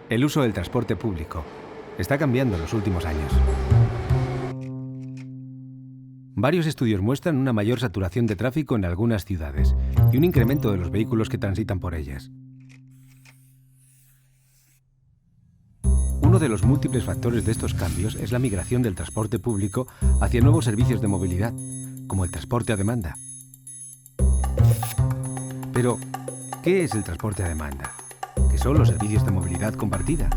El uso del transporte público está cambiando en los últimos años. Varios estudios muestran una mayor saturación de tráfico en algunas ciudades y un incremento de los vehículos que transitan por ellas. Uno de los múltiples factores de estos cambios es la migración del transporte público hacia nuevos servicios de movilidad, como el transporte a demanda. Pero, ¿qué es el transporte a demanda? ¿Qué son los servicios de movilidad compartida?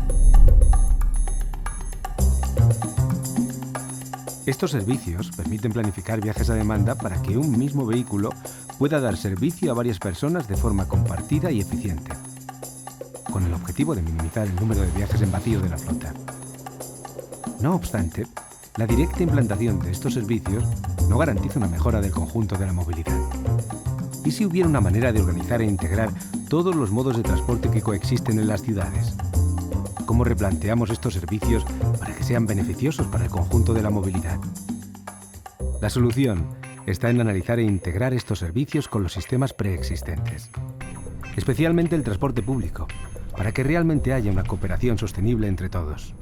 Estos servicios permiten planificar viajes a demanda para que un mismo vehículo pueda dar servicio a varias personas de forma compartida y eficiente, con el objetivo de minimizar el número de viajes en vacío de la flota. No obstante, la directa implantación de estos servicios no garantiza una mejora del conjunto de la movilidad. ¿Y si hubiera una manera de organizar e integrar todos los modos de transporte que coexisten en las ciudades? ¿Cómo replanteamos estos servicios para que sean beneficiosos para el conjunto de la movilidad? La solución está en analizar e integrar estos servicios con los sistemas preexistentes, especialmente el transporte público, para que realmente haya una cooperación sostenible entre todos.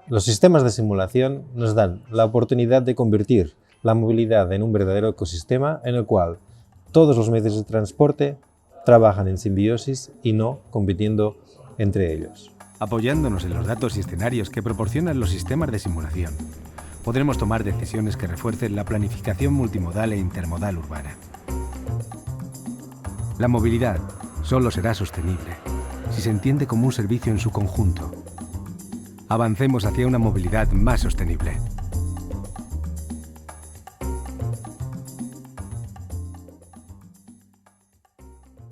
Los sistemas de simulación nos dan la oportunidad de convertir la movilidad en un verdadero ecosistema en el cual todos los medios de transporte trabajan en simbiosis y no compitiendo entre ellos. Apoyándonos en los datos y escenarios que proporcionan los sistemas de simulación, podremos tomar decisiones que refuercen la planificación multimodal e intermodal urbana. La movilidad solo será sostenible si se entiende como un servicio en su conjunto. Avancemos hacia una movilidad más sostenible.